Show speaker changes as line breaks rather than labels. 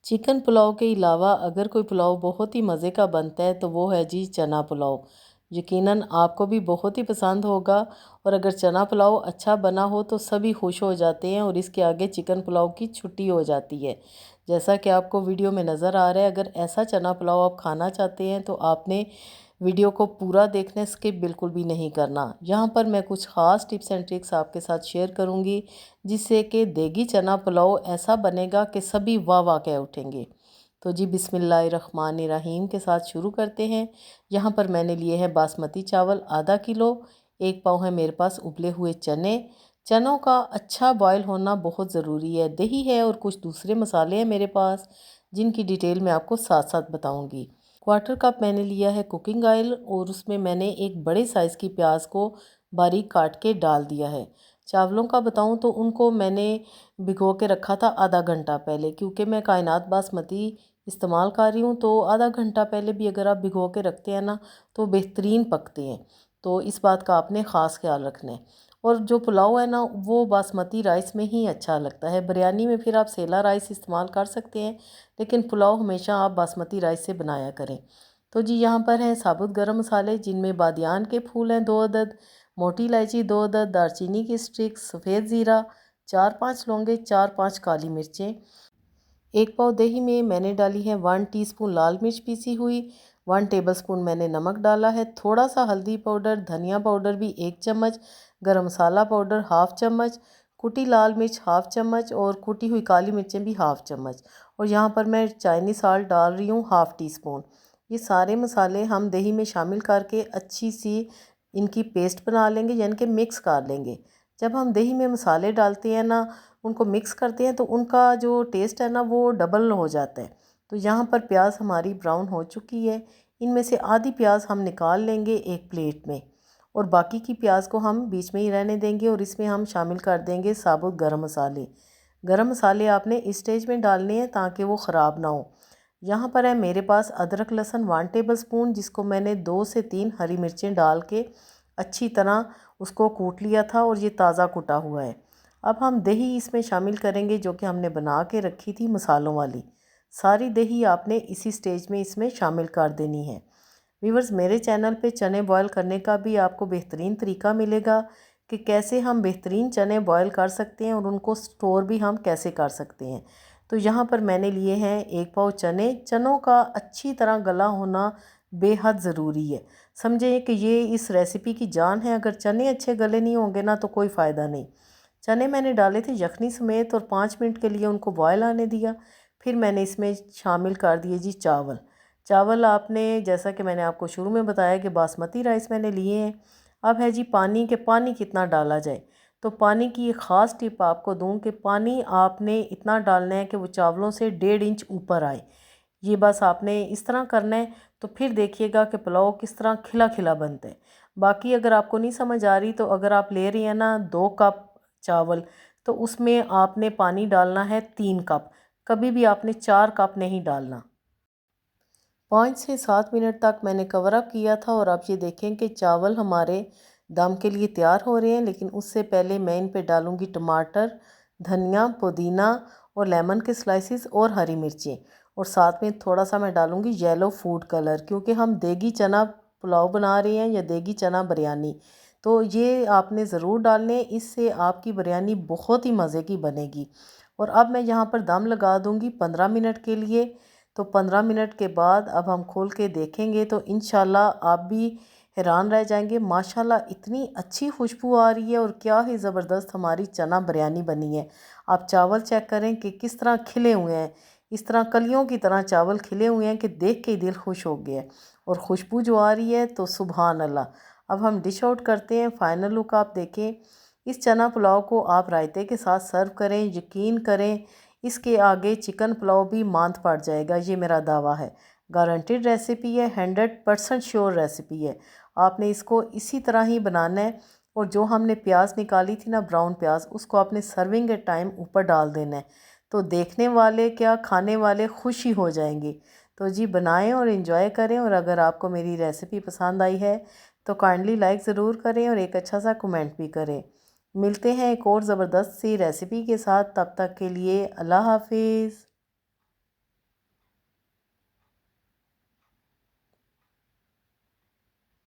Chicken pulao के अलावा अगर कोई पुलाव बहुत ही मज़े का बनता है तो वो है जी चना पुलाव। यकीनन आपको भी बहुत ही पसंद होगा। और अगर चना पुलाव अच्छा बना हो तो सभी खुश हो जाते हैं और इसके आगे चिकन पुलाव की छुट्टी हो जाती है। जैसा कि आपको वीडियो में नज़र आ रहा है, अगर ऐसा चना पुलाव आप खाना चाहते हैं तो आपने वीडियो को पूरा देखने स्किप बिल्कुल भी नहीं करना। यहाँ पर मैं कुछ ख़ास टिप्स एंड ट्रिक्स आपके साथ शेयर करूँगी जिससे कि देगी चना पुलाव ऐसा बनेगा कि सभी वाह वाह कह उठेंगे। तो जी बिस्मिल्लाहिर्रहमानिर्रहीम के साथ शुरू करते हैं। यहाँ पर मैंने लिए हैं बासमती चावल आधा किलो, 1 पाव है मेरे पास उबले हुए चने। चनों का अच्छा बॉयल होना बहुत ज़रूरी है। दही है और कुछ दूसरे मसाले हैं मेरे पास जिनकी डिटेल मैं आपको साथ साथ बताऊँगी। 1/4 कप मैंने लिया है कुकिंग ऑयल और उसमें मैंने एक बड़े साइज़ की प्याज को बारीक काट के डाल दिया है। चावलों का बताऊं तो उनको मैंने भिगो के रखा था आधा घंटा पहले, क्योंकि मैं कायनात बासमती इस्तेमाल कर रही हूँ। तो आधा घंटा पहले भी अगर आप भिगो के रखते हैं ना तो बेहतरीन पकते हैं। तो इस बात का आपने ख़ास ख्याल रखना है। और जो पुलाव है ना वो बासमती राइस में ही अच्छा लगता है। बिरयानी में फिर आप सेला राइस इस्तेमाल कर सकते हैं, लेकिन पुलाव हमेशा आप बासमती राइस से बनाया करें। तो जी यहाँ पर हैं साबुत गरम मसाले जिनमें बादियान के फूल हैं 2 अदद, मोटी इलायची 2 अदद, दालचीनी की स्टिक, सफ़ेद ज़ीरा, 4-5 लौंगे, 4-5 काली मिर्चें। 1 पाव दही में मैंने डाली है 1 टीस्पून लाल मिर्च पीसी हुई, 1 टेबलस्पून मैंने नमक डाला है, थोड़ा सा हल्दी पाउडर, धनिया पाउडर भी 1 चम्मच, गरम मसाला पाउडर हाफ़ चम्मच, कुटी लाल मिर्च हाफ़ चम्मच और कुटी हुई काली मिर्चें भी हाफ़ चम्मच। और यहाँ पर मैं चाइनीज़ साल्ट डाल रही हूँ हाफ़ टी स्पून। ये सारे मसाले हम दही में शामिल करके अच्छी सी इनकी पेस्ट बना लेंगे, यानी कि मिक्स कर लेंगे। जब हम दही में मसाले डालते हैं ना, उनको मिक्स करते हैं तो उनका जो टेस्ट है ना वो डबल हो जाता है। तो यहाँ पर प्याज हमारी ब्राउन हो चुकी है। इनमें से आधी प्याज हम निकाल लेंगे एक प्लेट में और बाकी की प्याज को हम बीच में ही रहने देंगे और इसमें हम शामिल कर देंगे साबुत गरम मसाले। गरम मसाले आपने इस स्टेज में डालने हैं ताकि वो ख़राब ना हो। यहाँ पर है मेरे पास अदरक लहसुन 1 टेबलस्पून, जिसको मैंने 2 से 3 हरी मिर्चें डाल के अच्छी तरह उसको कूट लिया था और ये ताज़ा कुटा हुआ है। अब हम दही इसमें शामिल करेंगे जो कि हमने बना के रखी थी मसालों वाली। सारी दही आपने इसी स्टेज में इसमें शामिल कर देनी है। व्यूअर्स, मेरे चैनल पे चने बॉयल करने का भी आपको बेहतरीन तरीका मिलेगा कि कैसे हम बेहतरीन चने बॉयल कर सकते हैं और उनको स्टोर भी हम कैसे कर सकते हैं। तो यहाँ पर मैंने लिए हैं 1 पाव चने। चनों का अच्छी तरह गला होना बेहद ज़रूरी है। समझें कि ये इस रेसिपी की जान है। अगर चने अच्छे गले नहीं होंगे ना तो कोई फ़ायदा नहीं। चने मैंने डाले थे यखनी समेत और 5 मिनट के लिए उनको बॉयल आने दिया। फिर मैंने इसमें शामिल कर दिए जी चावल। चावल आपने, जैसा कि मैंने आपको शुरू में बताया कि बासमती राइस मैंने लिए हैं। अब है जी पानी, के पानी कितना डाला जाए। तो पानी की एक ख़ास टिप आपको दूं कि पानी आपने इतना डालना है कि वो चावलों से 1.5 इंच ऊपर आए। ये बस आपने इस तरह करना है। तो फिर देखिएगा कि पुलाव किस तरह खिला खिला बनता है। बाकी अगर आपको नहीं समझ आ रही तो अगर आप ले रही हैं ना 2 कप चावल, तो उसमें आपने पानी डालना है 3 कप। कभी भी आपने 4 कप नहीं डालना। 5 से 7 मिनट तक मैंने कवर अप किया था और अब ये देखें कि चावल हमारे दम के लिए तैयार हो रहे हैं। लेकिन उससे पहले मैं इन पे डालूंगी टमाटर, धनिया, पुदीना और लेमन के स्लाइसिस और हरी मिर्चें। और साथ में थोड़ा सा मैं डालूंगी येलो फूड कलर, क्योंकि हम देगी चना पुलाव बना रहे हैं या देगी चना बिरयानी। तो ये आपने ज़रूर डालने, इससे आपकी बिरयानी बहुत ही मज़े की बनेगी। और अब मैं यहाँ पर दम लगा दूँगी 15 मिनट के लिए। तो 15 मिनट के बाद अब हम खोल के देखेंगे तो इंशाल्लाह आप भी हैरान रह जाएंगे। माशाल्लाह इतनी अच्छी खुशबू आ रही है और क्या ही ज़बरदस्त हमारी चना बिरयानी बनी है। आप चावल चेक करें कि किस तरह खिले हुए हैं। इस तरह कलियों की तरह चावल खिले हुए हैं कि देख के ही दिल खुश हो गया है। और खुशबू जो आ रही है तो सुभान अल्लाह। अब हम डिश आउट करते हैं। फाइनल लुक आप देखें। इस चना पुलाव को आप रायते के साथ सर्व करें, यकीन करें इसके आगे चिकन पुलाव भी मांद पड़ जाएगा। ये मेरा दावा है। गारंटेड रेसिपी है, 100% श्योर रेसिपी है। आपने इसको इसी तरह ही बनाना है। और जो हमने प्याज निकाली थी ना, ब्राउन प्याज, उसको आपने सर्विंग के टाइम ऊपर डाल देना है। तो देखने वाले क्या, खाने वाले खुश ही हो जाएंगे। तो जी बनाएं और इन्जॉय करें। और अगर आपको मेरी रेसिपी पसंद आई है तो काइंडली लाइक ज़रूर करें और एक अच्छा सा कमेंट भी करें। मिलते हैं एक और ज़बरदस्त सी रेसिपी के साथ। तब तक के लिए अल्लाह हाफिज़।